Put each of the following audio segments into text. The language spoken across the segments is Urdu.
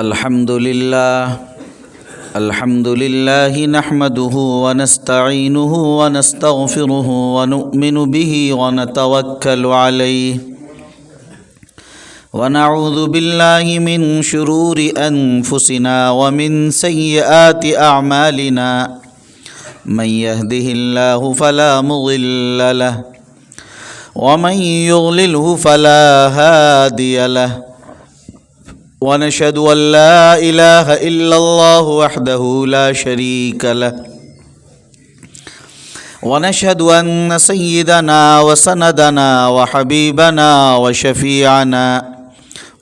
الحمد لله نحمده ونستعينه ونستغفره ونؤمن به ونتوكل عليه ونعوذ بالله من شرور أنفسنا ومن سيئات أعمالنا من يهده الله فلا مضل له ومن يضلله فلا هادي له ونشهد أن لا إله إلا الله وحده لا شريك له ونشهد أن سيدنا وسندنا وحبيبنا وشفيعنا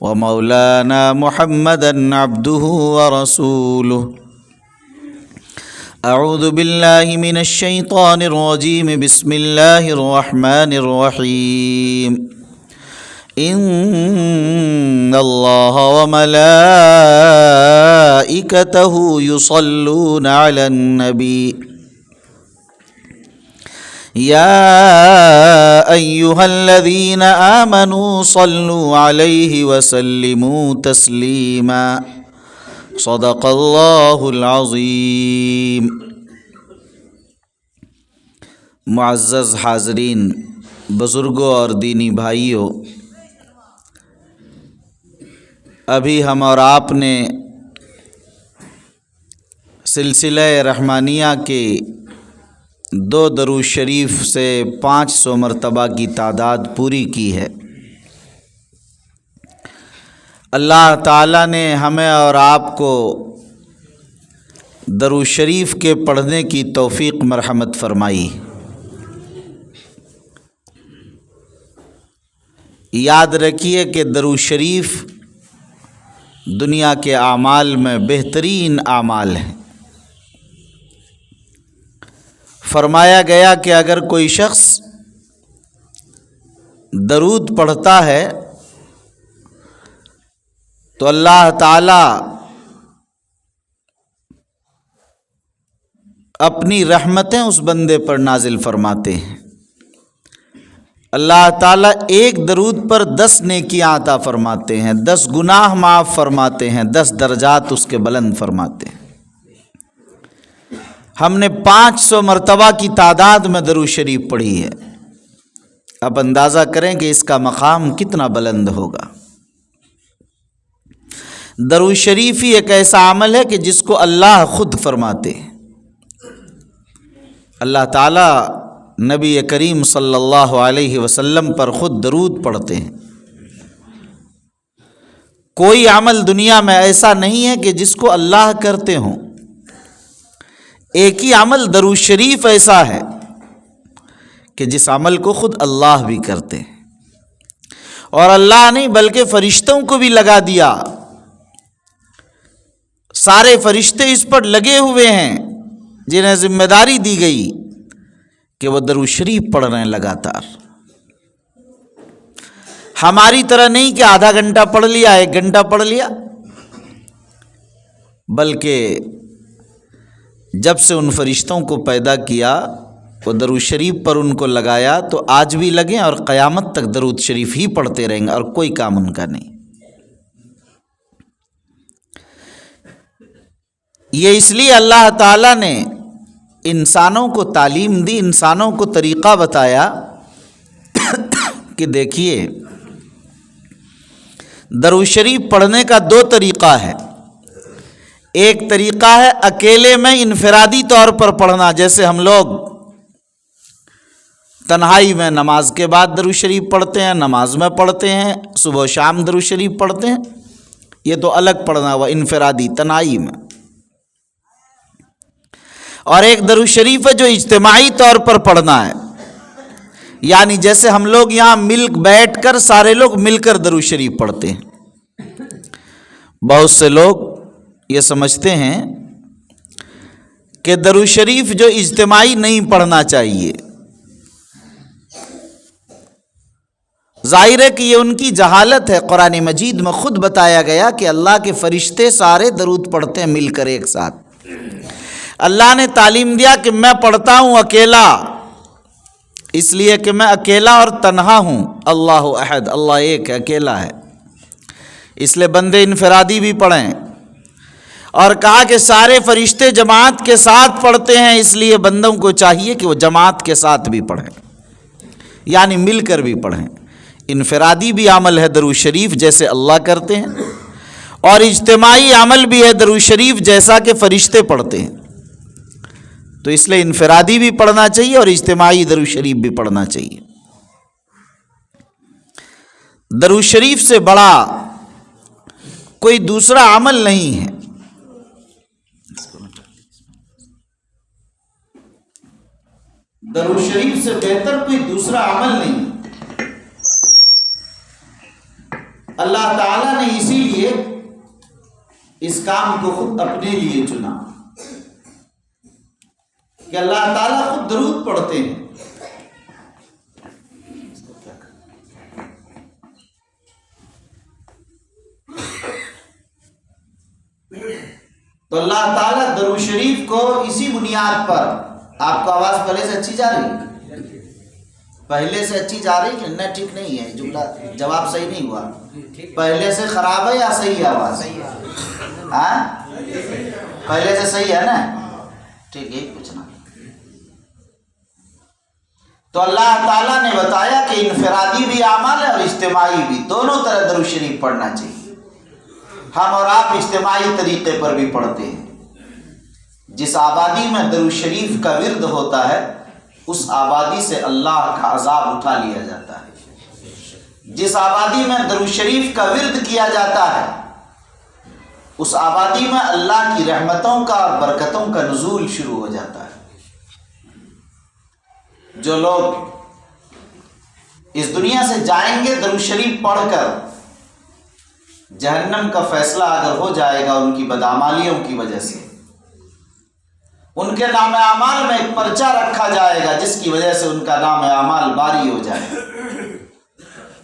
ومولانا محمدا عبده ورسوله. أعوذ بالله من الشيطان الرجيم. بسم الله الرحمن الرحيم. إن الله وملائكته يصلون على النبي يا أيها الذين آمنوا صلوا عليه وسلموا تسليما. صدق الله العظيم. معزز حاضرین، بزرگوں اور دینی بھائیوں، ابھی ہم اور آپ نے سلسلہ رحمانیہ کے 2 درود شریف سے 500 مرتبہ کی تعداد پوری کی ہے. اللہ تعالیٰ نے ہمیں اور آپ کو درود شریف کے پڑھنے کی توفیق مرحمت فرمائی. یاد رکھیے کہ درود شریف دنیا کے اعمال میں بہترین اعمال ہیں. فرمایا گیا کہ اگر کوئی شخص درود پڑھتا ہے تو اللہ تعالی اپنی رحمتیں اس بندے پر نازل فرماتے ہیں. اللہ تعالیٰ ایک درود پر 10 نیکیاں عطا فرماتے ہیں، 10 گناہ معاف فرماتے ہیں، 10 درجات اس کے بلند فرماتے ہیں. ہم نے 500 مرتبہ کی تعداد میں درود شریف پڑھی ہے. اب اندازہ کریں کہ اس کا مقام کتنا بلند ہوگا. درود شریف ہی ایک ایسا عمل ہے کہ جس کو اللہ خود فرماتے ہیں. اللہ تعالیٰ نبی کریم صلی اللہ علیہ وسلم پر خود درود پڑھتے ہیں. کوئی عمل دنیا میں ایسا نہیں ہے کہ جس کو اللہ کرتے ہوں. ایک ہی عمل درود شریف ایسا ہے کہ جس عمل کو خود اللہ بھی کرتے ہیں. اور اللہ نہیں بلکہ فرشتوں کو بھی لگا دیا. سارے فرشتے اس پر لگے ہوئے ہیں جنہیں ذمہ داری دی گئی کہ وہ درود شریف پڑھ رہے ہیں لگاتار. ہماری طرح نہیں کہ آدھا گھنٹہ پڑھ لیا، 1 گھنٹہ پڑھ لیا، بلکہ جب سے ان فرشتوں کو پیدا کیا وہ درود شریف پر ان کو لگایا تو آج بھی لگیں اور قیامت تک درود شریف ہی پڑھتے رہیں گے اور کوئی کام ان کا نہیں. یہ اس لیے اللہ تعالیٰ نے انسانوں کو تعلیم دی، انسانوں کو طریقہ بتایا کہ دیکھیے درود شریف پڑھنے کا 2 طریقہ ہے. ایک طریقہ ہے اکیلے میں انفرادی طور پر پڑھنا، جیسے ہم لوگ تنہائی میں نماز کے بعد درود شریف پڑھتے ہیں، نماز میں پڑھتے ہیں، صبح و شام درود شریف پڑھتے ہیں. یہ تو الگ پڑھنا ہوا انفرادی تنہائی میں. اور ایک درود شریف ہے جو اجتماعی طور پر پڑھنا ہے، یعنی جیسے ہم لوگ یہاں بیٹھ کر سارے لوگ مل کر درود شریف پڑھتے ہیں. بہت سے لوگ یہ سمجھتے ہیں کہ درود شریف جو اجتماعی نہیں پڑھنا چاہیے. ظاہر ہے کہ یہ ان کی جہالت ہے. قرآن مجید میں خود بتایا گیا کہ اللہ کے فرشتے سارے درود پڑھتے ہیں مل کر ایک ساتھ. اللہ نے تعلیم دیا کہ میں پڑھتا ہوں اکیلا، اس لیے کہ میں اکیلا اور تنہا ہوں. اللہ احد، اللہ ایک ہے، اکیلا ہے، اس لیے بندے انفرادی بھی پڑھیں. اور کہا کہ سارے فرشتے جماعت کے ساتھ پڑھتے ہیں، اس لیے بندوں کو چاہیے کہ وہ جماعت کے ساتھ بھی پڑھیں، یعنی مل کر بھی پڑھیں۔ انفرادی بھی عمل ہے درود شریف جیسے اللہ کرتے ہیں، اور اجتماعی عمل بھی ہے درود شریف جیسا کہ فرشتے پڑھتے ہیں۔ تو اس لیے انفرادی بھی پڑھنا چاہیے اور اجتماعی درود شریف بھی پڑھنا چاہیے۔ درود شریف سے بڑا کوئی دوسرا عمل نہیں ہے۔ درود شریف سے بہتر کوئی دوسرا عمل نہیں۔ اللہ تعالیٰ نے اسی لیے اس کام کو خود اپنے لیے چنا کہ اللہ تعالیٰ خود درود پڑھتے ہیں۔ تو اللہ تعالیٰ درود شریف کو اسی بنیاد پر، آپ کو آواز پہلے سے اچھی جا رہی ہے؟ پہلے سے اچھی جا رہی ہے کہ ٹھیک نہیں ہے؟ جملہ جواب صحیح نہیں ہوا۔ پہلے سے خراب ہے یا صحیح ہے آواز؟ ہاں پہلے سے صحیح ہے نا؟ ٹھیک ہے، پوچھنا۔ تو اللہ تعالیٰ نے بتایا کہ انفرادی بھی اعمال ہے اور اجتماعی بھی، دونوں طرح درود شریف پڑھنا چاہیے۔ ہم اور آپ اجتماعی طریقے پر بھی پڑھتے ہیں۔ جس آبادی میں درود شریف کا ورد ہوتا ہے اس آبادی سے اللہ کا عذاب اٹھا لیا جاتا ہے۔ جس آبادی میں درود شریف کا ورد کیا جاتا ہے اس آبادی میں اللہ کی رحمتوں کا اور برکتوں کا نزول شروع ہو جاتا ہے۔ جو لوگ اس دنیا سے جائیں گے درود شریف پڑھ کر، جہنم کا فیصلہ اگر ہو جائے گا ان کی بدعمالیوں کی وجہ سے، ان کے نام اعمال میں ایک پرچہ رکھا جائے گا جس کی وجہ سے ان کا نام اعمال باری ہو جائے گا۔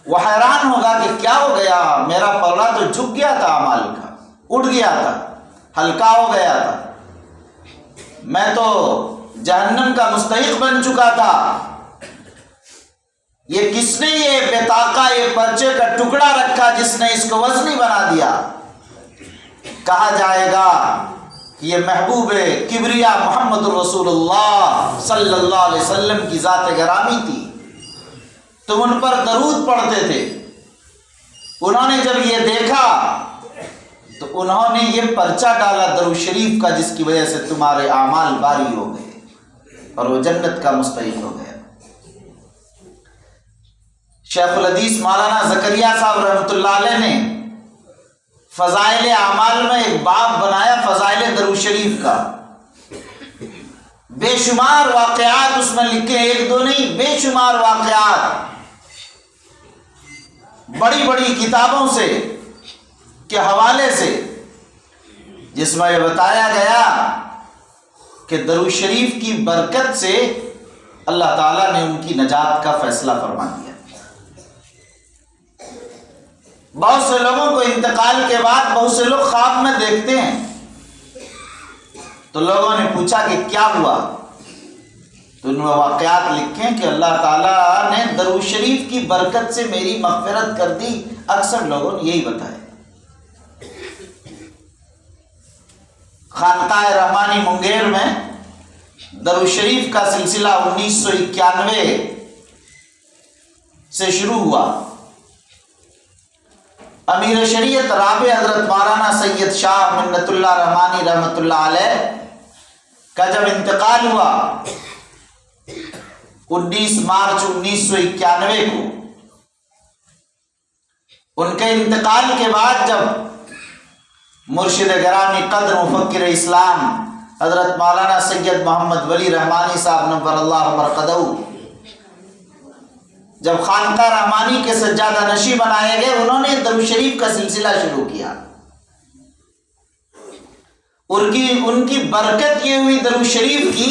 وہ حیران ہوگا کہ کیا ہو گیا، میرا پلڑا تو جھک گیا تھا، اعمال کا اٹھ گیا تھا، ہلکا ہو گیا تھا، میں تو جہنم کا مستحق بن چکا تھا، یہ کس نے یہ بطاقہ، یہ پرچے کا ٹکڑا رکھا جس نے اس کو وزنی بنا دیا؟ کہا جائے گا کہ یہ محبوب کبریا محمد الرسول اللہ صلی اللہ علیہ وسلم کی ذات گرامی تھی، تم ان پر درود پڑھتے تھے۔ انہوں نے جب یہ دیکھا تو انہوں نے یہ پرچہ ڈالا درود شریف کا جس کی وجہ سے تمہارے اعمال باری ہو گئے اور وہ جنت کا مستحق ہو گیا۔ شیخ الحدیث مولانا زکریا صاحب رحمۃ اللہ علیہ نے فضائل اعمال میں ایک باب بنایا، فضائل درود شریف کا۔ بے شمار واقعات اس میں لکھے، ایک دو نہیں، بے شمار واقعات بڑی بڑی کتابوں سے کے حوالے سے، جس میں یہ بتایا گیا کہ درود شریف کی برکت سے اللہ تعالیٰ نے ان کی نجات کا فیصلہ فرما دیا۔ بہت سے لوگوں کو انتقال کے بعد بہت سے لوگ خواب میں دیکھتے ہیں، تو لوگوں نے پوچھا کہ کیا ہوا، تو ان میں واقعات لکھے کہ اللہ تعالیٰ نے درود شریف کی برکت سے میری مغفرت کر دی۔ اکثر لوگوں نے یہی بتایا۔ خانقاہ رحمانی منگیر میں درود شریف کا سلسلہ 1991 سے شروع ہوا۔ امیر شریعت رابع حضرت مولانا سید شاہ منت اللہ رحمانی رحمۃ اللہ علیہ کا جب انتقال ہوا 19 مارچ 1991 کو، ان کے انتقال کے بعد جب مرشد گرامی قدر مفکر اسلام حضرت مولانا سید محمد ولی رحمانی صاحب نور اللہ مرقدہ جب خانقاہ رحمانی کے سجادہ نشی بنائے گئے، انہوں نے درود شریف کا سلسلہ شروع کیا۔ ان کی برکت یہ ہوئی درود شریف کی،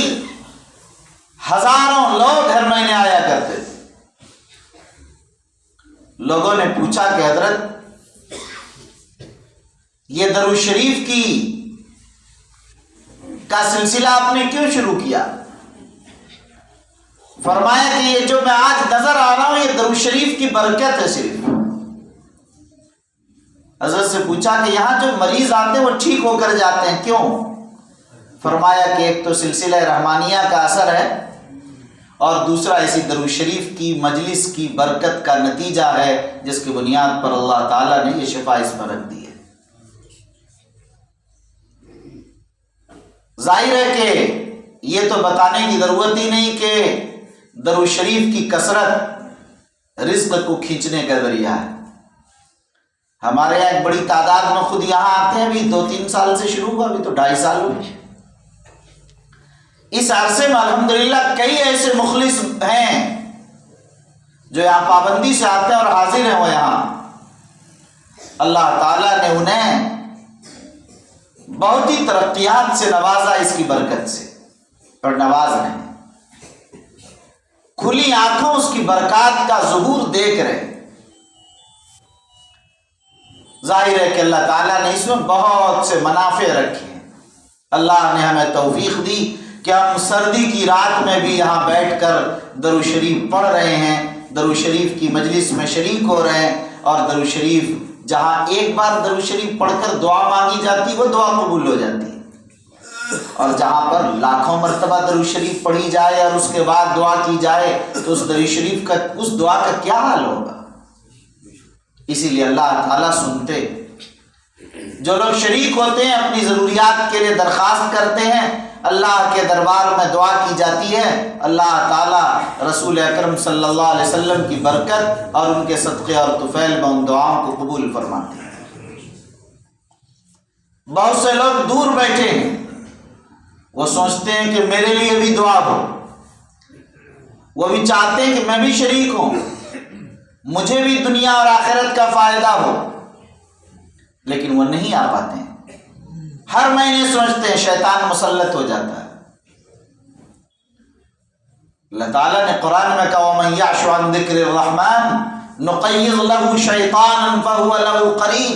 ہزاروں لوگ ہر مہینے آیا کرتے تھے۔ لوگوں نے پوچھا کہ حضرت یہ درود شریف کا سلسلہ آپ نے کیوں شروع کیا؟ فرمایا کہ یہ جو میں آج نظر آ رہا ہوں یہ درود شریف کی برکت ہے۔ صرف حضرت سے پوچھا کہ یہاں جو مریض آتے ہیں وہ ٹھیک ہو کر جاتے ہیں کیوں؟ فرمایا کہ ایک تو سلسلہ رحمانیہ کا اثر ہے، اور دوسرا اسی درود شریف کی مجلس کی برکت کا نتیجہ ہے، جس کی بنیاد پر اللہ تعالیٰ نے یہ شفا اس پر رکھ دی ہے۔ ظاہر ہے کہ یہ تو بتانے کی ضرورت ہی نہیں کہ درود شریف کی کثرت رزق کو کھینچنے کا ذریعہ ہے۔ ہمارے یہاں ایک بڑی تعداد میں خود یہاں آتے ہیں، ابھی 2-3 سال سے شروع ہوا، ابھی تو 2.5 سال ہوئے۔ اس عرصے میں الحمدللہ کئی ایسے مخلص ہیں جو یہاں پابندی سے آتے ہیں اور حاضر ہیں وہ یہاں۔ اللہ تعالیٰ نے انہیں بہت ہی ترقیات سے نوازا، اس کی برکت سے، اور نواز رہے ہیں، کھلی آنکھوں اس کی برکات کا ظہور دیکھ رہے ہیں۔ ظاہر ہے کہ اللہ تعالیٰ نے اس میں بہت سے منافع رکھے ہیں۔ اللہ نے ہمیں توفیق دی کہ ہم سردی کی رات میں بھی یہاں بیٹھ کر درود شریف پڑھ رہے ہیں، درود شریف کی مجلس میں شریک ہو رہے ہیں، اور درود شریف جہاں ایک بار درود شریف پڑھ کر دعا مانگی جاتی وہ دعا قبول ہو جاتی ہے، اور جہاں پر لاکھوں مرتبہ درود شریف پڑھی جائے اور اس کے بعد دعا کی جائے تو اس درود شریف کا، اس دعا کا کیا حال ہوگا۔ اسی لیے اللہ تعالیٰ سنتے، جو لوگ شریک ہوتے ہیں اپنی ضروریات کے لیے درخواست کرتے ہیں، اللہ کے دربار میں دعا کی جاتی ہے، اللہ تعالیٰ رسول اکرم صلی اللہ علیہ وسلم کی برکت اور ان کے صدقے اور طفیل میں ان دعاؤں کو قبول فرماتے ہیں۔ بہت سے لوگ دور بیٹھے ہیں، وہ سوچتے ہیں کہ میرے لیے بھی دعا ہو، وہ بھی چاہتے ہیں کہ میں بھی شریک ہوں، مجھے بھی دنیا اور آخرت کا فائدہ ہو، لیکن وہ نہیں آ پاتے ہیں۔ ہر مہینے سوچتے ہیں، شیطان مسلط ہو جاتا ہے۔ اللہ تعالیٰ نے قرآن میں کہا وَمَن يَعْشُ عَن ذِكْرِ الرَّحْمَنِ نُقَيِّضْ لَهُ شَيْطَانًا فَهُوَ لَهُ قَرِينٌ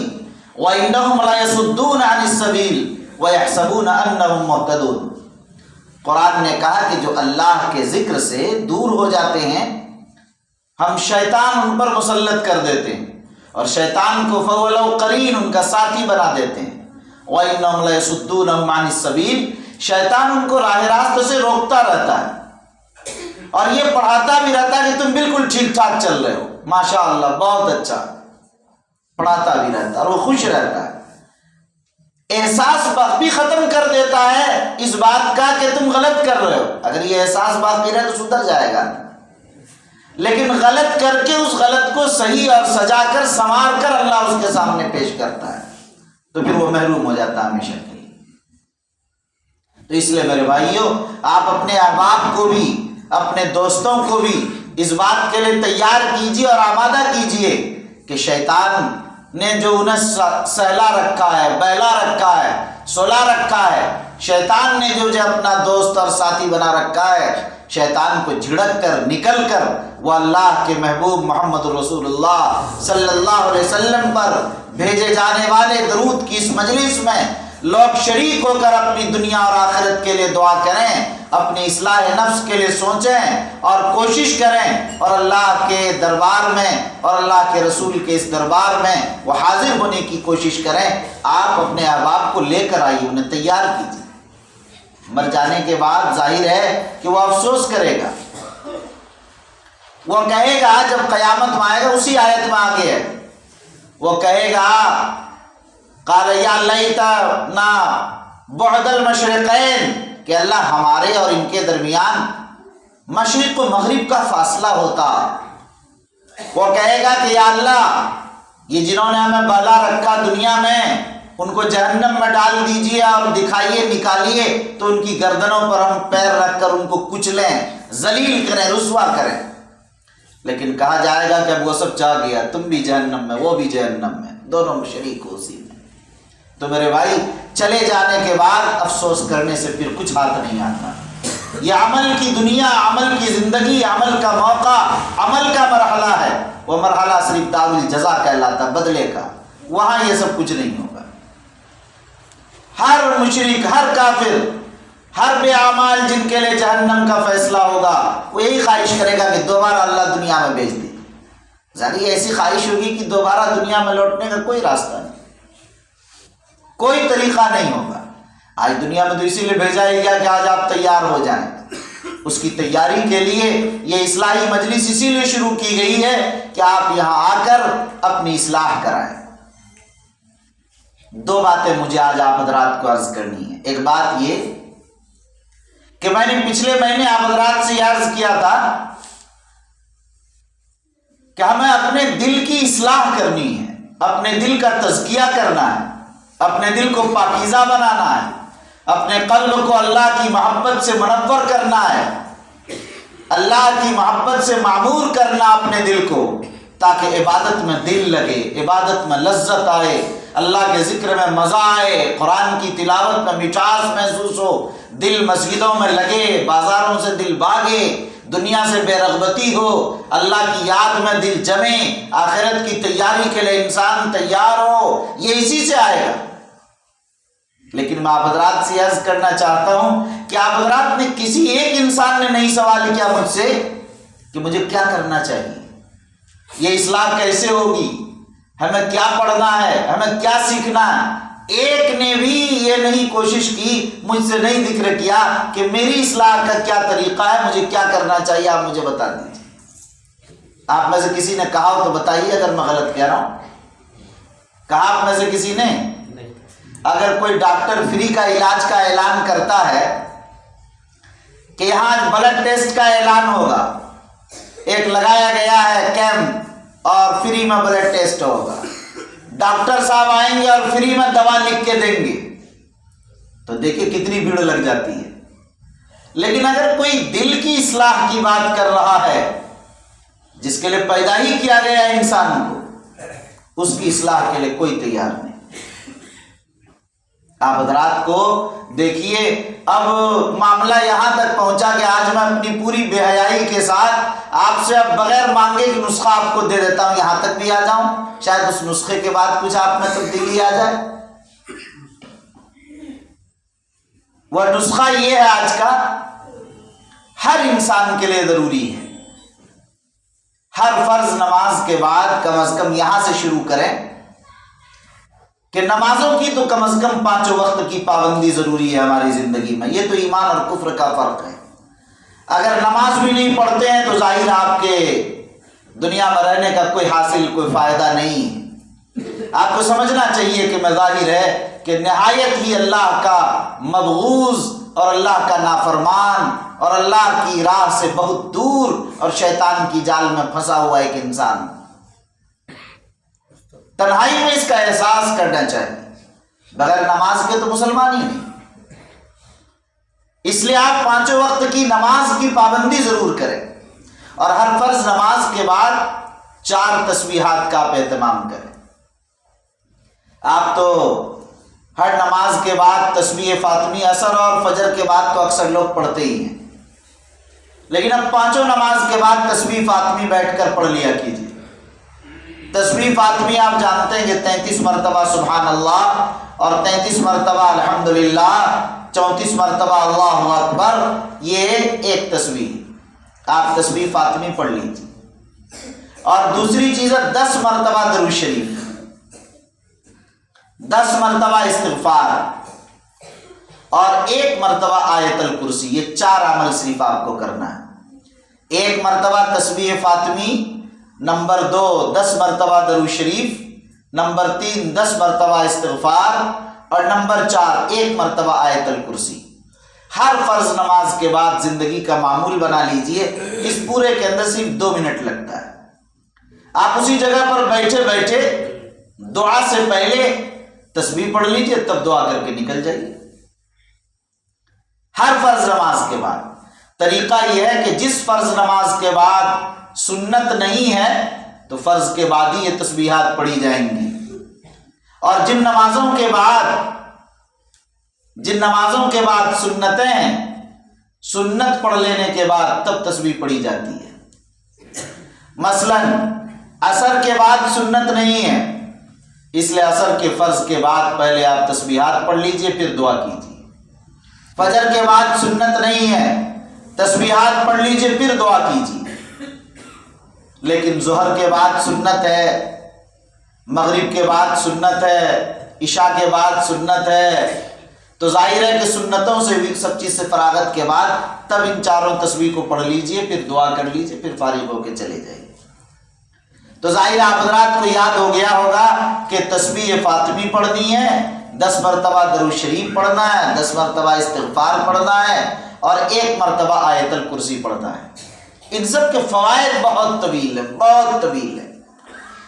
وَإِنَّهُمْ لَيَصُدُّونَ عَنِ السَّبِيلِ وَيَحْسَبُونَ أَنَّهُمْ مُهْتَدُونَ۔ قرآن نے کہا کہ جو اللہ کے ذکر سے دور ہو جاتے ہیں، ہم شیطان ان پر مسلط کر دیتے ہیں، اور شیطان کو فَهُوَ لَهُ قَرِينٌ ان کا ساتھی بنا دیتے ہیں۔ وَإِنَّهُمْ لَيَصُدُّونَهُمْ عَنِ السَّبِيلِ شیطان ان کو راہ راست سے روکتا رہتا ہے، اور یہ پڑھاتا بھی رہتا ہے کہ تم بالکل ٹھیک ٹھاک چل رہے ہو، ماشاءاللہ بہت اچھا، پڑھاتا بھی رہتا ہے اور وہ خوش رہتا ہے۔ احساس بھی ختم کر دیتا ہے اس بات کا کہ تم غلط کر رہے ہو۔ اگر یہ احساس باقی رہے تو سدھر جائے گا، لیکن غلط کر کے اس غلط کو صحیح اور سجا کر سنوار کر اللہ اس کے سامنے پیش کرتا ہے، تو پھر وہ محروم ہو جاتا ہے ہمیشہ کے لیے۔ تو اس لیے میرے بھائیوں، آپ اپنے احباب کو بھی، اپنے دوستوں کو بھی اس بات کے لیے تیار کیجیے اور آمادہ کیجیے کہ شیطان نے جو انہیں سہلا رکھا ہے، بہلا رکھا ہے، سلا رکھا ہے، شیطان نے جو اپنا دوست اور ساتھی بنا رکھا ہے، شیطان کو جھڑک کر نکل کر وہ اللہ کے محبوب محمد رسول اللہ صلی اللہ علیہ وسلم پر بھیجے جانے والے درود کی اس مجلس میں لوگ شریک ہو کر اپنی دنیا اور آخرت کے لیے دعا کریں، اپنی اصلاح نفس کے لیے سوچیں اور کوشش کریں، اور اللہ کے دربار میں اور اللہ کے رسول کے اس دربار میں وہ حاضر ہونے کی کوشش کریں۔ آپ اپنے احباب کو لے کر آئیے، انہیں تیار کیجیے۔ مر جانے کے بعد ظاہر ہے کہ وہ افسوس کرے گا، وہ کہے گا، جب قیامت میں آئے گا، اسی آیت میں آگے ہے، وہ کہے گا قال یا لیتنا بعد المشرقین، کہ اللہ ہمارے اور ان کے درمیان مشرق و مغرب کا فاصلہ ہوتا۔ وہ کہے گا کہ یا اللہ، یہ جنہوں نے ہمیں بہلا رکھا دنیا میں، ان کو جہنم میں ڈال دیجئے اور دکھائیے، نکالیے تو ان کی گردنوں پر ہم پیر رکھ کر ان کو کچلیں، ذلیل کریں، رسوا کریں۔ لیکن کہا جائے گا کہ اب وہ سب چاہ گیا، تم بھی جہنم میں، وہ بھی جہنم میں، دونوں شریک ہو اسی میں۔ تو میرے بھائی، چلے جانے کے بعد افسوس کرنے سے پھر کچھ ہاتھ نہیں آتا۔ یہ عمل کی دنیا، عمل کی زندگی، عمل کا موقع، عمل کا مرحلہ ہے، وہ مرحلہ صرف دار الجزا کہلاتا، بدلے کا، وہاں یہ سب کچھ نہیں ہوگا۔ ہر مشرک، ہر کافر، ہر بے اعمال جن کے لیے جہنم کا فیصلہ ہوگا، وہ یہی خواہش کرے گا کہ دوبارہ اللہ دنیا میں بھیج دے۔ ظاہر ایسی خواہش ہوگی کہ دوبارہ دنیا میں لوٹنے کا کوئی راستہ نہیں۔ کوئی طریقہ نہیں ہوگا۔ آج دنیا میں تو اسی لیے بھیجا ہی گیا کہ آج آپ تیار ہو جائیں۔ اس کی تیاری کے لیے یہ اصلاحی مجلس اسی لیے شروع کی گئی ہے کہ آپ یہاں آ کر اپنی اصلاح کرائیں۔ دو باتیں مجھے آج آپ حضرات کو عرض کرنی ہے۔ ایک بات یہ کہ میں نے پچھلے مہینے آپ حضرات سے عرض کیا تھا کہ ہمیں اپنے دل کی اصلاح کرنی ہے، اپنے دل کا تزکیہ کرنا ہے، اپنے دل کو پاکیزہ بنانا ہے، اپنے قلب کو اللہ کی محبت سے منور کرنا ہے، اللہ کی محبت سے معمور کرنا اپنے دل کو، تاکہ عبادت میں دل لگے، عبادت میں لذت آئے، اللہ کے ذکر میں مزہ آئے، قرآن کی تلاوت میں مٹھاس محسوس ہو، دل مسجدوں میں لگے، بازاروں سے دل بھاگے، دنیا سے بے رغبتی ہو، اللہ کی یاد میں دل جمے، آخرت کی تیاری کے لیے انسان تیار ہو، یہ اسی سے آئے گا۔ لیکن میں آپ حضرات سے عرض کرنا چاہتا ہوں کہ آپ حضرات نے کسی ایک انسان نے نہیں سوال کیا مجھ سے کہ مجھے کیا کرنا چاہیے، یہ اصلاح کیسے ہوگی، ہمیں کیا پڑھنا ہے، ہمیں کیا سیکھنا ہے۔ ایک نے بھی یہ نہیں کوشش کی، مجھ سے نہیں ذکر کیا کہ میری اصلاح کا کیا طریقہ ہے، مجھے کیا کرنا چاہیے، آپ مجھے بتا دیجیے۔ آپ میں سے کسی نے کہا ہو تو بتائیے اگر میں غلط کہہ رہا ہوں۔ کہا آپ میں سے کسی نے؟ اگر کوئی ڈاکٹر فری کا علاج کا اعلان کرتا ہے کہ یہاں بلڈ ٹیسٹ کا اعلان ہوگا، ایک لگایا گیا ہے کیمپ اور فری میں بلڈ ٹیسٹ ہوگا، ڈاکٹر صاحب آئیں گے اور فری میں دوا لکھ کے دیں گے، تو دیکھیں کتنی بھیڑ لگ جاتی ہے۔ لیکن اگر کوئی دل کی اصلاح کی بات کر رہا ہے، جس کے لیے پیدا ہی کیا گیا ہے انسان کو، اس کی اصلاح کے لیے کوئی تیار نہیں۔ آپ حضرات کو دیکھیے، اب معاملہ یہاں تک پہنچا کہ آج میں اپنی پوری بے حیائی کے ساتھ آپ سے اب بغیر مانگے کہ نسخہ آپ کو دے دیتا ہوں، یہاں تک بھی آ جاؤں، شاید اس نسخے کے بعد کچھ آپ میں تبدیلی آ جائے۔ وہ نسخہ یہ ہے آج کا، ہر انسان کے لیے ضروری ہے، ہر فرض نماز کے بعد کم از کم یہاں سے شروع کریں کہ نمازوں کی تو کم از کم 5 وقت کی پابندی ضروری ہے ہماری زندگی میں۔ یہ تو ایمان اور کفر کا فرق ہے۔ اگر نماز بھی نہیں پڑھتے ہیں تو ظاہر آپ کے دنیا میں رہنے کا کوئی حاصل، کوئی فائدہ نہیں ہے۔ آپ کو سمجھنا چاہیے کہ مظاہر ہے کہ نہایت ہی اللہ کا مبغوض اور اللہ کا نافرمان اور اللہ کی راہ سے بہت دور اور شیطان کی جال میں پھنسا ہوا ایک انسان، تنہائی میں اس کا احساس کرنا چاہیے۔ بغیر نماز کے تو مسلمان ہی نہیں۔ اس لیے آپ 5 وقت کی نماز کی پابندی ضرور کریں، اور ہر فرض نماز کے بعد 4 تسبیحات کا آپ اہتمام کریں۔ آپ تو ہر نماز کے بعد تسبیح فاطمی، عصر اور فجر کے بعد تو اکثر لوگ پڑھتے ہی ہیں، لیکن اب 5 نماز کے بعد تسبیح فاطمی بیٹھ کر پڑھ لیا کیجیے۔ تسبیح فاطمی آپ جانتے ہیں کہ 33 مرتبہ سبحان اللہ اور 33 مرتبہ الحمدللہ، 34 مرتبہ اللہ اکبر، یہ ایک تسبیح، آپ تسبیح فاطمی پڑھ لیجیے۔ اور دوسری چیز ہے 10 مرتبہ درود شریف، 10 مرتبہ استغفار اور 1 مرتبہ آیت الکرسی۔ یہ 4 عمل صرف آپ کو کرنا ہے۔ 1 مرتبہ تسبیح فاطمی، نمبر 2 10 مرتبہ درود شریف، نمبر 3 10 مرتبہ استغفار، اور نمبر 4 1 مرتبہ آیت الکرسی۔ ہر فرض نماز کے بعد زندگی کا معمول بنا لیجئے۔ اس پورے کے اندر صرف 2 منٹ لگتا ہے۔ آپ اسی جگہ پر بیٹھے بیٹھے دعا سے پہلے تسبیح پڑھ لیجئے، تب دعا کر کے نکل جائیے۔ ہر فرض نماز کے بعد طریقہ یہ ہے کہ جس فرض نماز کے بعد سنت نہیں ہے تو فرض کے بعد ہی یہ تسبیحات پڑھی جائیں گی، اور جن نمازوں کے بعد سنتیں ہیں، سنت پڑھ لینے کے بعد تب تسبیح پڑھی جاتی ہے۔ مثلا عصر کے بعد سنت نہیں ہے، اس لیے عصر کے فرض کے بعد پہلے آپ تسبیحات پڑھ لیجئے، پھر دعا کیجیے۔ فجر کے بعد سنت نہیں ہے، تسبیحات پڑھ لیجئے پھر دعا کیجیے۔ لیکن ظہر کے بعد سنت ہے، مغرب کے بعد سنت ہے، عشاء کے بعد سنت ہے، تو ظاہر ہے کہ سنتوں سے بھی سب چیز سے فراغت کے بعد تب ان چاروں تسبیح کو پڑھ لیجئے، پھر دعا کر لیجئے، پھر فارغ ہو کے چلے جائیے۔ تو ظاہر آپ حضرات کو یاد ہو گیا ہوگا کہ تسبیح فاطمی پڑھنی ہے، 10 مرتبہ درود شریف پڑھنا ہے، 10 مرتبہ استغفار پڑھنا ہے، اور 1 مرتبہ آیت الکرسی پڑھنا ہے۔ ان سب کے فوائد بہت طویل ہیں، بہت طویل ہے۔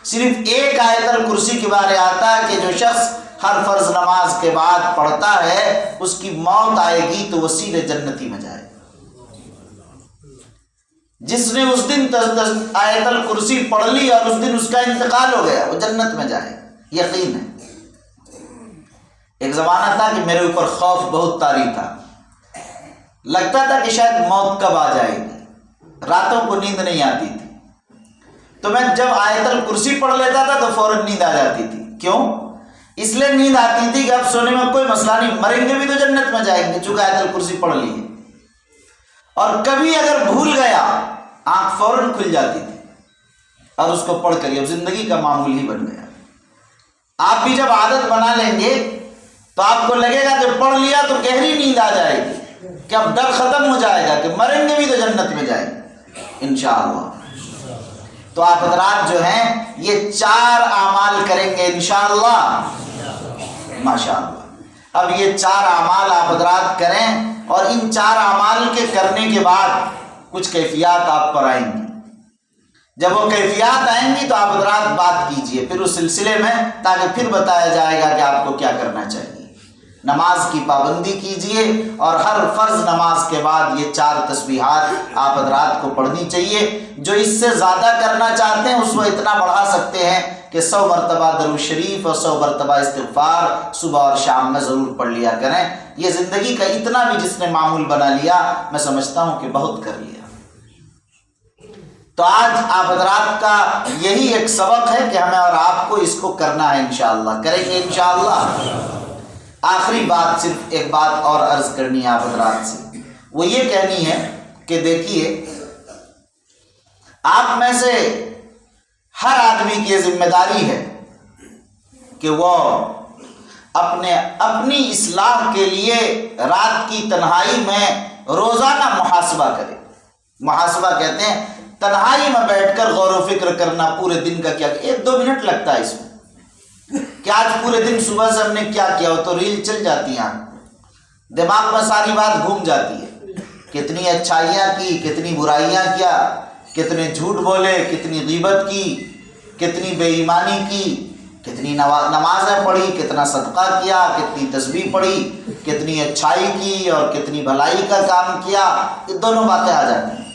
صرف ایک آیت الکرسی کے بارے آتا ہے کہ جو شخص ہر فرض نماز کے بعد پڑھتا ہے اس کی موت آئے گی تو وہ سیدھے جنتی میں جائے۔ جس نے اس دن آیت الکرسی پڑھ لی اور اس دن اس کا انتقال ہو گیا وہ جنت میں جائے، یقین ہے۔ ایک زمانہ تھا کہ میرے اوپر خوف بہت طاری تھا، لگتا تھا کہ شاید موت کب آ جائے گی، راتوں کو نیند نہیں آتی تھی، تو میں جب آیت الکرسی پڑھ لیتا تھا تو فوراً نیند آ جاتی تھی۔ کیوں؟ اس لیے نیند آتی تھی کہ اب سونے میں کوئی مسئلہ نہیں، مریں گے بھی تو جنت میں جائیں گے چونکہ آیت الکرسی پڑھ لی ہے۔ اور کبھی اگر بھول گیا آنکھ فوراً کھل جاتی تھی اور اس کو پڑھ کر اب زندگی کا معمول ہی بن گیا۔ آپ بھی جب عادت بنا لیں گے تو آپ کو لگے گا کہ پڑھ لیا تو گہری نیند آ جائے گی، کہ اب ڈر ختم ہو جائے گا کہ مریں گے بھی تو جنت میں جائیں گے انشاءاللہ۔ تو آپ حضرات جو ہیں یہ 4 اعمال کریں گے انشاءاللہ، ماشاءاللہ۔ اب یہ 4 اعمال آپ حضرات کریں، اور ان 4 اعمال کے کرنے کے بعد کچھ کیفیات آپ پر آئیں گی۔ جب وہ کیفیات آئیں گی تو آپ حضرات بات کیجئے پھر اس سلسلے میں، تاکہ پھر بتایا جائے گا کہ آپ کو کیا کرنا چاہیے۔ نماز کی پابندی کیجئے، اور ہر فرض نماز کے بعد یہ 4 تسبیحات آپ حضرات کو پڑھنی چاہیے۔ جو اس سے زیادہ کرنا چاہتے ہیں اس کو اتنا بڑھا سکتے ہیں کہ 100 مرتبہ درود شریف اور 100 مرتبہ استغفار صبح اور شام میں ضرور پڑھ لیا کریں۔ یہ زندگی کا اتنا بھی جس نے معمول بنا لیا میں سمجھتا ہوں کہ بہت کر لیا۔ تو آج آپ حضرات کا یہی ایک سبق ہے کہ ہمیں اور آپ کو اس کو کرنا ہے انشاءاللہ، کریں گے انشاءاللہ۔ آخری بات، صرف ایک بات اور عرض کرنی ہے آپ حضرات سے، وہ یہ کہنی ہے کہ دیکھیے آپ میں سے ہر آدمی کی ذمہ داری ہے کہ وہ اپنی اصلاح کے لیے رات کی تنہائی میں روزانہ محاسبہ کرے۔ محاسبہ کہتے ہیں تنہائی میں بیٹھ کر غور و فکر کرنا، پورے دن کا کیا، 1-2 منٹ لگتا ہے اس میں کہ آج پورے دن صبح سے ہم نے کیا کیا، ہو تو ریل چل جاتی ہیں، دماغ میں ساری بات گھوم جاتی ہے، کتنی اچھائیاں کی، کتنی برائیاں کیا، کتنے جھوٹ بولے، کتنی غیبت کی، کتنی بے ایمانی کی، کتنی نمازیں پڑھی، کتنا صدقہ کیا، کتنی تسبیح پڑھی، کتنی اچھائی کی اور کتنی بھلائی کا کام کیا، یہ دونوں باتیں آ جاتی ہیں۔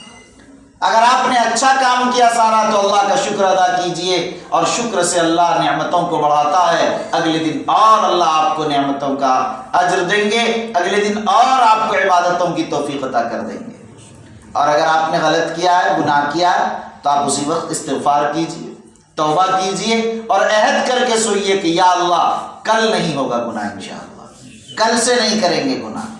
اگر آپ نے اچھا کام کیا سارا تو اللہ کا شکر ادا کیجئے، اور شکر سے اللہ نعمتوں کو بڑھاتا ہے، اگلے دن اور اللہ آپ کو نعمتوں کا اجر دیں گے، اگلے دن اور آپ کو عبادتوں کی توفیق عطا کر دیں گے۔ اور اگر آپ نے غلط کیا ہے، گناہ کیا ہے، تو آپ اسی وقت استغفار کیجئے، توبہ کیجئے، اور عہد کر کے سوئیے کہ یا اللہ کل نہیں ہوگا گناہ انشاءاللہ، کل سے نہیں کریں گے گناہ۔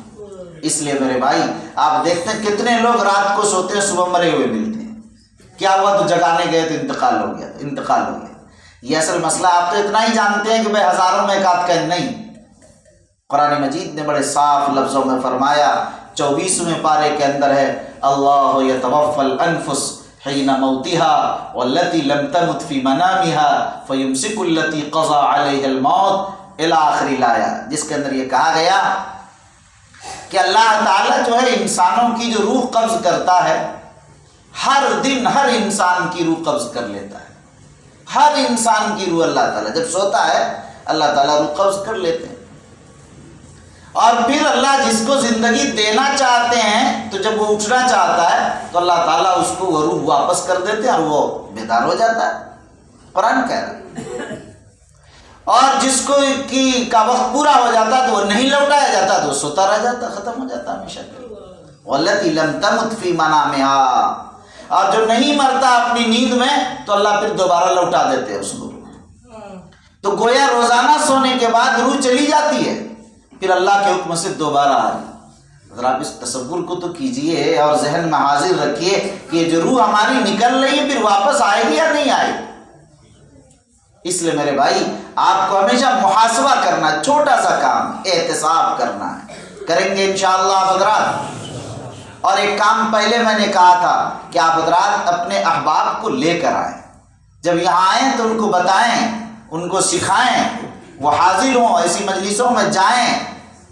اس لیے میرے بھائی آپ دیکھتے ہیں کتنے لوگ رات کو سوتے ہیں صبح مرے ہوئے ملتے ہیں، کیا ہوا تو جگانے گئے تو انتقال ہو گیا۔ یہ اصل مسئلہ آپ تو اتنا ہی جانتے ہیں کہ بھائی ہزاروں میں ایک آدھ کا نہیں۔ قرآن مجید نے بڑے صاف لفظوں میں فرمایا، 24ویں پارے کے اندر ہے، اللہ یتوفی الانفس حین موتها والتي لم تمت في منامها فيمسك التي قضى عليها الموت الى آخر الآیہ، جس کے اندر یہ کہا گیا کہ اللہ تعالیٰ جو ہے انسانوں کی جو روح قبض کرتا ہے، ہر دن ہر انسان کی روح قبض کر لیتا ہے، ہر انسان کی روح اللہ تعالیٰ جب سوتا ہے اللہ تعالیٰ روح قبض کر لیتے ہیں، اور پھر اللہ جس کو زندگی دینا چاہتے ہیں تو جب وہ اٹھنا چاہتا ہے تو اللہ تعالیٰ اس کو وہ روح واپس کر دیتے ہیں اور وہ بیدار ہو جاتا ہے، قرآن کہہ رہا ہے۔ اور جس کو کا وقت پورا ہو جاتا تو وہ نہیں لوٹایا جاتا تو وہ سوتا رہ جاتا، ختم ہو جاتا ہمیشہ کے لیے۔ والتي لم تمت في منامها، اور جو نہیں مرتا اپنی نیند میں تو اللہ پھر دوبارہ لوٹا دیتے ہیں اس کو۔ تو گویا روزانہ سونے کے بعد روح چلی جاتی ہے، پھر اللہ کے حکم سے دوبارہ آ رہی۔ ذرا آپ اس تصور کو تو کیجئے اور ذہن میں حاضر رکھیے کہ جو روح ہماری نکل رہی ہے پھر واپس آئے گی یا نہیں آئے گی۔ اس لیے میرے بھائی آپ کو ہمیشہ محاسبہ کرنا، چھوٹا سا کام احتساب کرنا ہے، کریں گے انشاءاللہ آپ حضرات۔ اور ایک کام پہلے میں نے کہا تھا کہ آپ حضرات اپنے احباب کو لے کر آئیں، جب یہاں آئیں تو ان کو بتائیں، ان کو سکھائیں، وہ حاضر ہوں، ایسی مجلسوں میں جائیں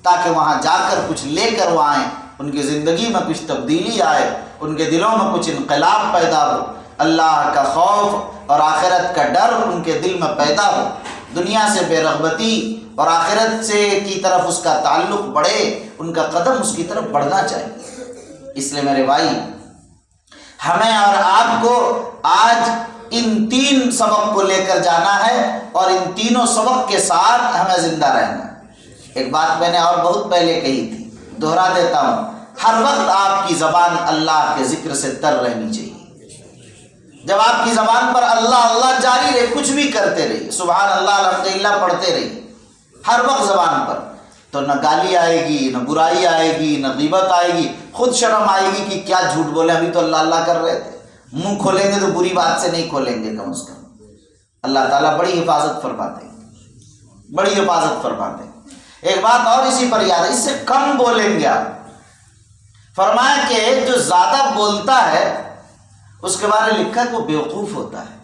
تاکہ وہاں جا کر کچھ لے کر وہ آئیں، ان کی زندگی میں کچھ تبدیلی آئے، ان کے دلوں میں کچھ انقلاب پیدا ہو، اللہ کا خوف اور آخرت کا ڈر ان کے دل میں پیدا ہو، دنیا سے بے رغبتی اور آخرت سے کی طرف اس کا تعلق بڑھے، ان کا قدم اس کی طرف بڑھنا چاہیے۔ اس لیے میرے بھائی ہمیں اور آپ کو آج ان 3 سبق کو لے کر جانا ہے اور ان تینوں سبق کے ساتھ ہمیں زندہ رہنا ہے۔ ایک بات میں نے اور بہت پہلے کہی تھی، دوہرا دیتا ہوں، ہر وقت آپ کی زبان اللہ کے ذکر سے تر رہنی چاہیے۔ جب آپ کی زبان پر اللہ اللہ جاری رہے، کچھ بھی کرتے رہیے، سبحان اللہ الحمدللہ پڑھتے رہیے ہر وقت زبان پر، تو نہ گالی آئے گی، نہ برائی آئے گی، نہ غیبت آئے گی، خود شرم آئے گی کہ کیا جھوٹ بولے، ابھی تو اللہ اللہ کر رہے تھے، منہ کھولیں گے تو بری بات سے نہیں کھولیں گے، کم از کم اللہ تعالیٰ بڑی حفاظت فرماتے ہیں، بڑی حفاظت فرماتے ہیں۔ ایک بات اور اسی پر یاد ہے، اس سے کم بولیں گے آپ۔ فرمایا کہ جو زیادہ بولتا ہے اس کے بارے میں لکھا کہ وہ بیوقوف ہوتا ہے،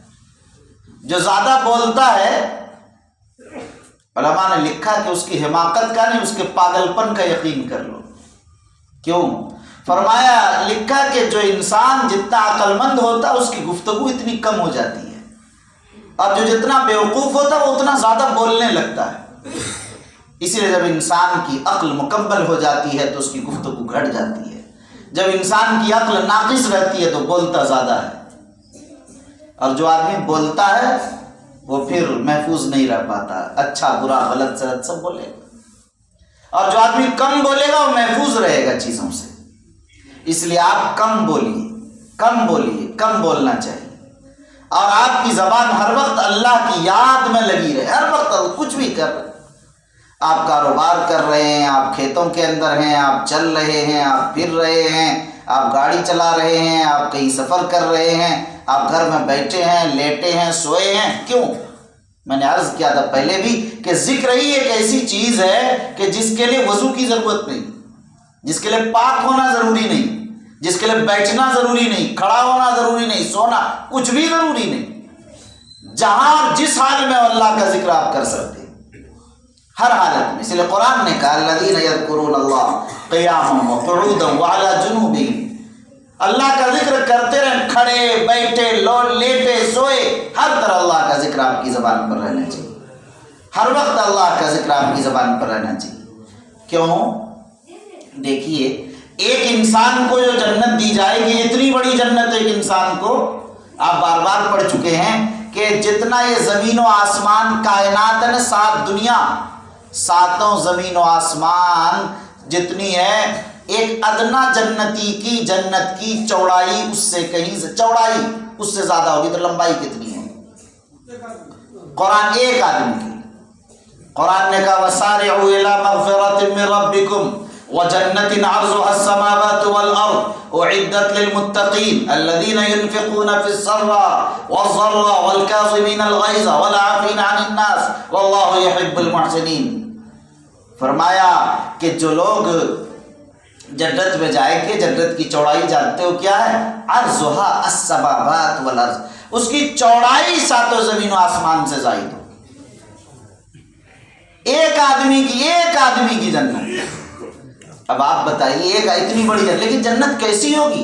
جو زیادہ بولتا ہے علماء نے لکھا کہ اس کی حماقت کا نہیں، اس کے پاگل پن کا یقین کر لو۔ کیوں؟ فرمایا لکھا کہ جو انسان جتنا عقل مند ہوتا ہے اس کی گفتگو اتنی کم ہو جاتی ہے، اور جو جتنا بیوقوف ہوتا ہے وہ اتنا زیادہ بولنے لگتا ہے۔ اسی لیے جب انسان کی عقل مکمل ہو جاتی ہے تو اس کی گفتگو گھٹ جاتی ہے، جب انسان کی عقل ناقص رہتی ہے تو بولتا زیادہ ہے، اور جو آدمی بولتا ہے وہ پھر محفوظ نہیں رہ پاتا، اچھا برا غلط سلط سب بولے گا، اور جو آدمی کم بولے گا وہ محفوظ رہے گا چیزوں سے۔ اس لیے آپ کم بولیے، کم بولیے، کم بولنا چاہیے، اور آپ کی زبان ہر وقت اللہ کی یاد میں لگی رہے، ہر وقت کچھ بھی کر رہے، آپ کاروبار کر رہے ہیں، آپ کھیتوں کے اندر ہیں، آپ چل رہے ہیں، آپ پھر رہے ہیں، آپ گاڑی چلا رہے ہیں، آپ کہیں سفر کر رہے ہیں، آپ گھر میں بیٹھے ہیں، لیٹے ہیں، سوئے ہیں، کیوں؟ میں نے عرض کیا تھا پہلے بھی کہ ذکر ہی ایک ایسی چیز ہے کہ جس کے لیے وضو کی ضرورت نہیں، جس کے لیے پاک ہونا ضروری نہیں، جس کے لیے بیٹھنا ضروری نہیں، کھڑا ہونا ضروری نہیں، سونا کچھ بھی ضروری نہیں، جہاں جس حال میں اللہ کا ذکر آپ کر سکتے ہر حالت میں۔ اس لیے قرآن نے کہا الذین یذکرون اللہ قیاما وقعودا وعلی جنوبہم، اللہ کا ذکر کرتے رہیں، کھڑے بیٹھے لیٹے سوئے، ہر طرح اللہ کا ذکر آپ کی زبان پر رہنا چاہیے، ہر وقت اللہ کا ذکر آپ کی زبان پر رہنا چاہیے۔ کیوں؟ دیکھیے ایک انسان کو جو جنت دی جائے گی، اتنی بڑی جنت ایک انسان کو، آپ بار بار پڑھ چکے ہیں کہ جتنا یہ زمین و آسمان کائنات ہے نا، 7 دنیا، 7 زمین و آسمان جتنی ہے، ایک ادنا جنتی کی جنت کی چوڑائی اس سے کہیں سے چوڑائی اس سے زیادہ ہوگی، تو لمبائی کتنی ہے؟ قرآن ایک آدمی کی، قرآن نے کہا وَسَارِعُوا إِلَىٰ مَغْفِرَةٍ مِّن رَبِّكُمْ وَجَنَّةٍ عَرْضُهَا السَّمَاوَاتُ وَالْأَرْضُ أُعِدَّتْ لِلْمُتَّقِينَ الَّذِينَ يُنفِقُونَ فِي السَّرَّاءِ وَالضَّرَّاءِ وَالْكَاظِمِينَ الْغَيْظَ وَالْعَافِينَ عَنِ النَّاسِ وَاللَّهُ يُحِبُّ الْمُحْسِنِينَ۔ فرمایا کہ جو لوگ جنت میں جائیں گے، جنت کی چوڑائی جانتے ہو کیا ہے؟ عرضها السماوات والارض، اس کی چوڑائی 7 زمین و آسمان سے زائد ہو، ایک آدمی کی جنت۔ اب آپ بتائیے ایک اتنی بڑی جنت، لیکن جنت کیسی ہوگی؟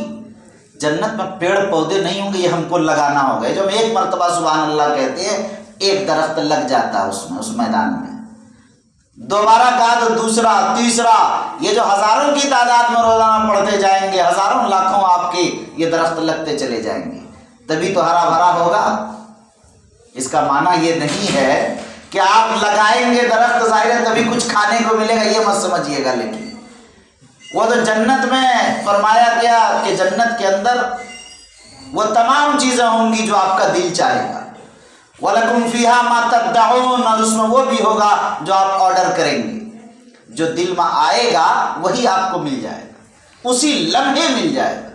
جنت میں پیڑ پودے نہیں ہوں گے، یہ ہم کو لگانا ہوگا، جو ہم ایک مرتبہ سبحان اللہ کہتے ہیں، ایک درخت لگ جاتا ہے اس میدان میں، دوبارہ کہا تو دوسرا، تیسرا، یہ جو ہزاروں کی تعداد میں روزانہ پڑھتے جائیں گے، ہزاروں لاکھوں آپ کے یہ درخت لگتے چلے جائیں گے، تبھی تو ہرا بھرا ہوگا۔ اس کا معنی یہ نہیں ہے کہ آپ لگائیں گے درخت، ظاہر ہے تبھی کچھ کھانے کو ملے گا، یہ مت سمجھیے گا، لیکن وہ تو جنت میں فرمایا گیا کہ جنت کے اندر وہ تمام چیزیں ہوں گی جو آپ کا دل چاہے گا، وَلَكُمْ فِيهَا مَا تَدَّعُونَ، اور اس میں وہ بھی ہوگا جو آپ آرڈر کریں گے، جو دل میں آئے گا وہی آپ کو مل جائے گا، اسی لمحے مل جائے گا،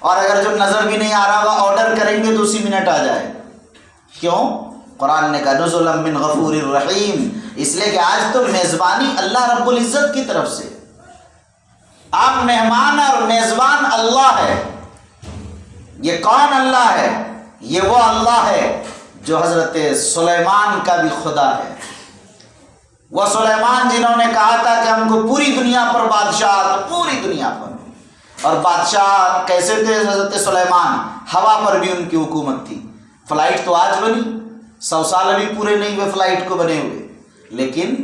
اور اگر جو نظر بھی نہیں آ رہا ہوگا آرڈر کریں گے تو اسی منٹ آ جائے گا۔ کیوں؟ قرآن نے کہا نزلا من غفور الرحیم، اس لیے کہ آج تو میزبانی اللہ رب العزت کی طرف سے، آپ مہمان اور میزبان اللہ ہے۔ یہ کون اللہ ہے؟ یہ وہ اللہ ہے جو حضرت سلیمان کا بھی خدا ہے۔ وہ سلیمان جنہوں نے کہا تھا کہ ہم کو پوری دنیا پر بادشاہ، پوری دنیا پر، اور بادشاہ کیسے تھے حضرت سلیمان؟ ہوا پر بھی ان کی حکومت تھی۔ فلائٹ تو آج بنی، 100 سال ابھی پورے نہیں ہوئے فلائٹ کو بنے ہوئے، لیکن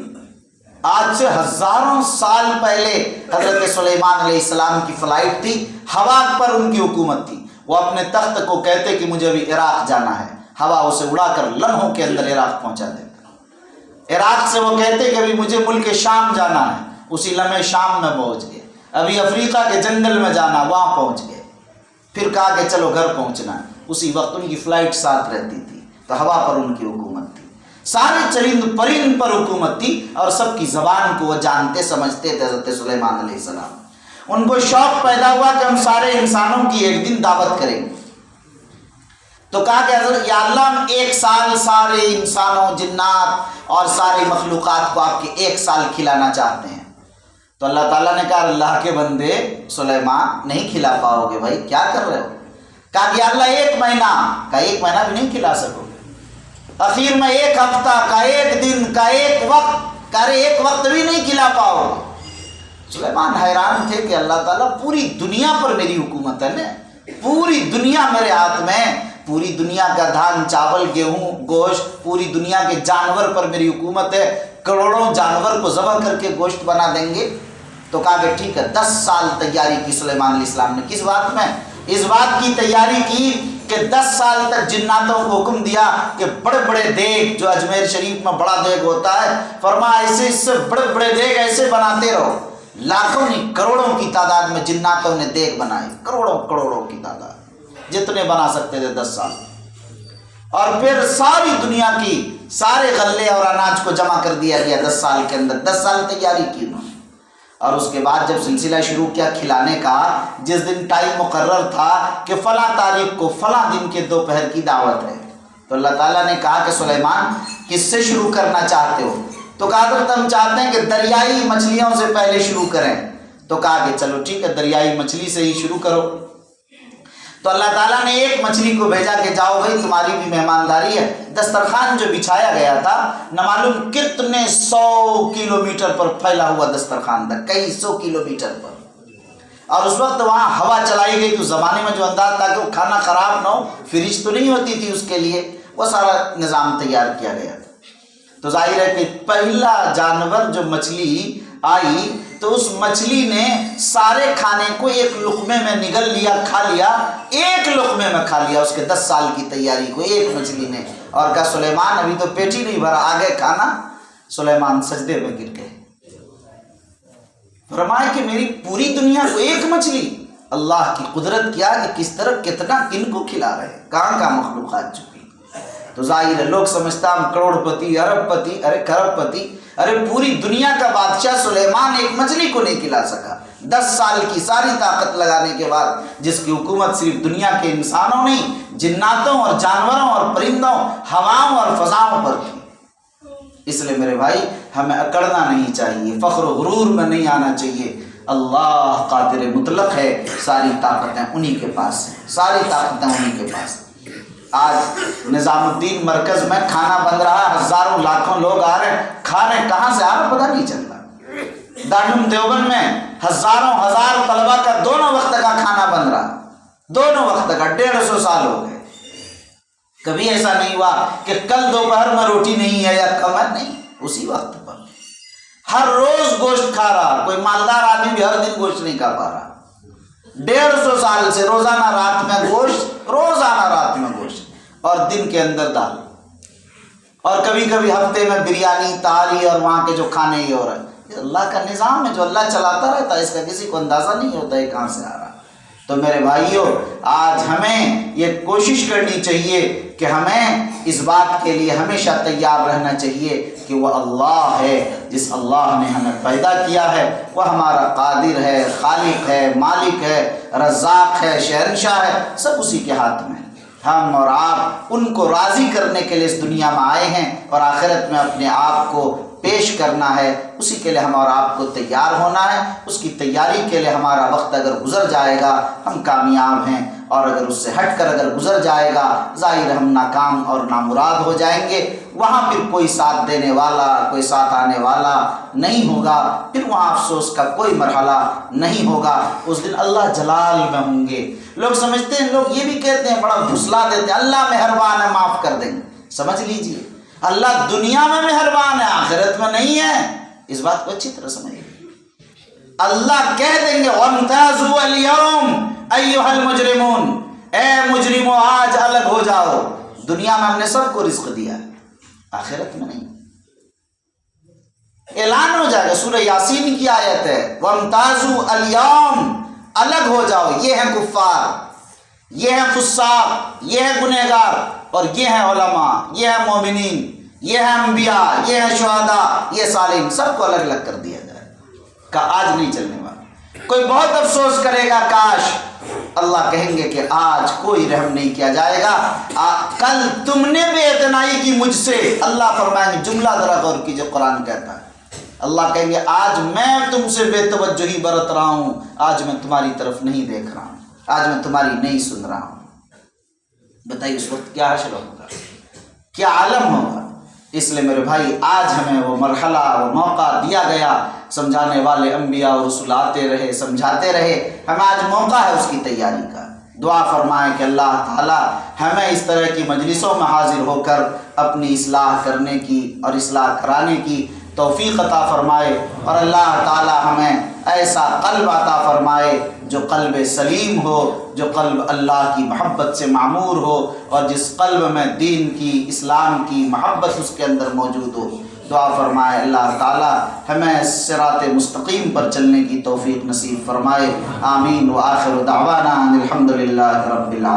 آج سے ہزاروں سال پہلے حضرت سلیمان علیہ السلام کی فلائٹ تھی، ہوا پر ان کی حکومت تھی۔ وہ اپنے تخت کو کہتے کہ مجھے ابھی عراق جانا ہے، ہوا اسے اڑا کر لمحوں کے اندر عراق پہنچا دیتا۔ عراق سے وہ کہتے کہ ابھی مجھے ملک شام جانا ہے، اسی لمحے شام میں پہنچ گئے۔ ابھی افریقہ کے جنگل میں جانا، وہاں پہنچ گئے۔ پھر کہا کہ چلو گھر پہنچنا ہے، اسی وقت ان کی فلائٹ ساتھ رہتی تھی، تو ہوا پر ان کی حکومت تھی، سارے چرند پرند پر حکومت تھی، اور سب کی زبان کو وہ جانتے سمجھتے تھے حضرت سلیمان علیہ السلام۔ ان کو شوق پیدا ہوا کہ ہم سارے انسانوں کی ایک دن دعوت کریں گے، تو کہا کہ حضرت یا اللہ ہم 1 سال سارے انسانوں، جنات اور ساری مخلوقات کو آپ کے 1 سال کھلانا چاہتے ہیں۔ تو اللہ تعالیٰ نے کہا اللہ کے بندے سلیمان نہیں کھلا پاؤ گے بھائی، کیا کر رہے ہو؟ کہا کہ اللہ 1 مہینہ، کہا 1 مہینہ بھی نہیں کھلا سکو گے۔ اخیر میں 1 ہفتہ کا، 1 دن کا، 1 وقت، کہہ رہے 1 وقت بھی نہیں کھلا پاؤ گے۔ سلیمان حیران تھے کہ اللہ تعالیٰ پوری دنیا پر میری حکومت ہے نا، پوری دنیا میرے ہاتھ میں، پوری دنیا کا دھان، چاول، گیہوں، گوشت، پوری دنیا کے جانور پر میری حکومت ہے، کروڑوں جانور کو ذبح کر کے گوشت بنا دیں گے۔ تو کہا کہ ٹھیک ہے، 10 سال تیاری کی سلیمان علیہ السلام نے۔ کس بات میں؟ اس بات کی تیاری کی کہ 10 سال تک جناتوں کو حکم دیا کہ بڑے بڑے دیگ، جو اجمیر شریف میں بڑا دیگ ہوتا ہے، فرمایا ایسے اس سے بڑے بڑے دیگ ایسے بناتے رہو۔ لاکھوں نہیں، کروڑوں کی تعداد میں جناتوں نے دیگ بنائے، کروڑوں کی تعداد، جتنے بنا سکتے تھے 10 سال۔ اور پھر ساری دنیا کی سارے غلے اور اناج کو جمع کر دیا گیا 10 سال کے اندر۔ 10 سال تیاری کی انہوں نے، اور اس کے بعد جب سلسلہ شروع کیا کھلانے کا، جس دن ٹائم مقرر تھا کہ فلاں تاریخ کو فلاں دن کے دوپہر کی دعوت ہے، تو اللہ تعالیٰ نے کہا کہ سلیمان کس سے شروع کرنا چاہتے ہو؟ تو کہا حضرت ہم چاہتے ہیں کہ دریائی مچھلیوں سے پہلے شروع کریں۔ تو کہا کہ چلو ٹھیک ہے، دریائی مچھلی سے ہی شروع کرو۔ تو اللہ تعالیٰ نے ایک مچھلی کو بھیجا کہ جاؤ بھائی تمہاری بھی مہمانداری ہے۔ دسترخوان جو بچھایا گیا تھا، نہ معلوم کتنے 100 کلومیٹر پر پھیلا ہوا دسترخوان تھا، کئی 100 کلومیٹر پر، اور اس وقت وہاں ہوا چلائی گئی۔ تو زمانے میں جو انداز تھا کہ وہ کھانا خراب نہ ہو، فریج تو نہیں ہوتی تھی، اس کے لیے وہ سارا نظام تیار کیا گیا تھا۔ تو ظاہر ہے کہ پہلا جانور جو مچھلی آئی، تو اس مچھلی نے سارے کھانے کو ایک لقمے میں نگل لیا، کھا لیا، ایک لقمے میں کھا لیا اس کے 10 سال کی تیاری کو ایک مچھلی نے، اور کہا سلیمان ابھی تو پیٹ ہی نہیں بھرا، آگے کھانا۔ سلیمان سجدے میں گر گئے، فرمایا کہ میری پوری دنیا کو ایک مچھلی! اللہ کی قدرت کیا کہ کس طرح کتنا کن کو کھلا رہے ہیں، کہاں کہاں مخلوقات چکی۔ تو ظاہر ہے لوگ سمجھتا ہم کروڑ پتی، ارب پتی، ارے کھرب پتی، ارے پوری دنیا کا بادشاہ سلیمان ایک مچھلی کو نہیں کھلا سکا۔ 10 سال کی ساری طاقت لگانے کے بعد، جس کی حکومت صرف دنیا کے انسانوں نہیں، جناتوں اور جانوروں اور پرندوں، ہواؤں اور فضاؤں پر تھی۔ اس لیے میرے بھائی ہمیں اکڑنا نہیں چاہیے، فخر و غرور میں نہیں آنا چاہیے۔ اللہ قادر مطلق ہے، ساری طاقتیں انہی کے پاس ہیں، ساری طاقتیں انہی کے پاس ہیں۔ آج نظام الدین مرکز میں کھانا بن رہا ہے، ہزاروں لاکھوں لوگ آ رہے ہیں، کھا رہے ہیں، کہاں سے آ رہے پتہ نہیں چل رہا۔ دارالعلوم دیوبند میں ہزاروں ہزار طلبہ کا دونوں وقت کا کھانا بن رہا، دونوں وقت کا، 150 سال ہو گئے۔ کبھی ایسا نہیں ہوا کہ کل دوپہر میں روٹی نہیں ہے یا کم ہے، نہیں، اسی وقت پر ہر روز گوشت کھا رہا۔ کوئی مالدار آدمی بھی ہر دن گوشت نہیں کھا پا رہا۔ 150 سال سے روزانہ رات میں گوشت، روزانہ رات میں گوشت، اور دن کے اندر دال، اور کبھی کبھی ہفتے میں بریانی، تالی، اور وہاں کے جو کھانے ہی ہو رہے ہیں۔ یہ اللہ کا نظام ہے جو اللہ چلاتا رہتا ہے، اس کا کسی کو اندازہ نہیں ہوتا ہے کہاں سے آ رہا۔ تو میرے بھائیوں، آج ہمیں یہ کوشش کرنی چاہیے کہ ہمیں اس بات کے لیے ہمیشہ تیار رہنا چاہیے کہ وہ اللہ ہے، جس اللہ نے ہمیں پیدا کیا ہے، وہ ہمارا قادر ہے، خالق ہے، مالک ہے، رزاق ہے، شہنشاہ ہے، سب اسی کے ہاتھ میں۔ ہم اور آپ ان کو راضی کرنے کے لیے اس دنیا میں آئے ہیں اور آخرت میں اپنے آپ کو پیش کرنا ہے، اسی کے لیے ہم اور آپ کو تیار ہونا ہے۔ اس کی تیاری کے لیے ہمارا وقت اگر گزر جائے گا ہم کامیاب ہیں، اور اگر اس سے ہٹ کر اگر گزر جائے گا ظاہر ہم ناکام اور نامراد ہو جائیں گے۔ وہاں پھر کوئی ساتھ دینے والا، کوئی ساتھ آنے والا نہیں ہوگا، پھر وہاں افسوس کا کوئی مرحلہ نہیں ہوگا۔ اس دن اللہ جلال میں ہوں گے۔ لوگ سمجھتے ہیں، لوگ یہ بھی کہتے ہیں، بڑا بھسلا دیتے ہیں، اللہ مہربان ہے معاف کر دیں گے۔ سمجھ لیجئے، اللہ دنیا میں مہربان ہے، آخرت میں نہیں ہے۔ اس بات کو اچھی طرح سمجھیے۔ اللہ کہہ دیں گے وَامْتَازُوا الْيَوْمَ أَيُّهَا الْمُجْرِمُونَ، اے مجرموں آج الگ ہو جاؤ۔ دنیا میں ہم نے سب کو رزق دیا ہے، آخرت میں نہیں۔ اعلان ہو جائے گا، سورہ یاسین کی آیت ہے وَامْتَازُوا الْيَوْمَ، الگ ہو جاؤ۔ یہ ہیں کفار، یہ ہیں فساق، یہ ہیں گنہگار، اور یہ ہیں علماء، یہ ہیں مومنین، یہ ہیں انبیاء، یہ ہیں شہداء، یہ صالحین، سب کو الگ الگ کر دیا جائے کہ آج نہیں چلنے والا۔ کوئی بہت افسوس کرے گا، کاش۔ اللہ کہیں گے کہ آج کوئی رحم نہیں کیا جائے گا، کل تم نے بے اعتنائی کی مجھ سے۔ اللہ فرمائیں گے، جملہ ذرا غور کیجئے، قرآن کہتا ہے، اللہ کہیں گے آج میں تم سے بے توجہی برت رہا ہوں، آج میں تمہاری طرف نہیں دیکھ رہا ہوں، آج میں تمہاری نہیں سن رہا ہوں۔ بتائیے اس وقت کیا حشر ہوگا، کیا عالم ہوگا۔ اس لیے میرے بھائی آج ہمیں وہ مرحلہ، وہ موقع دیا گیا، سمجھانے والے انبیاء اور رسول آتے رہے، سمجھاتے رہے، ہمیں آج موقع ہے اس کی تیاری کا۔ دعا فرمائیں کہ اللہ تعالی ہمیں اس طرح کی مجلسوں میں حاضر ہو کر اپنی اصلاح کرنے کی اور اصلاح کرانے کی توفیق عطا فرمائے، اور اللہ تعالی ہمیں ایسا قلب عطا فرمائے جو قلب سلیم ہو، جو قلب اللہ کی محبت سے معمور ہو، اور جس قلب میں دین کی، اسلام کی محبت اس کے اندر موجود ہو۔ دعا فرمائے اللہ تعالی ہمیں صراط مستقیم پر چلنے کی توفیق نصیب فرمائے۔ آمین۔ وآخر دعوانا ان الحمد للہ رب العالمین۔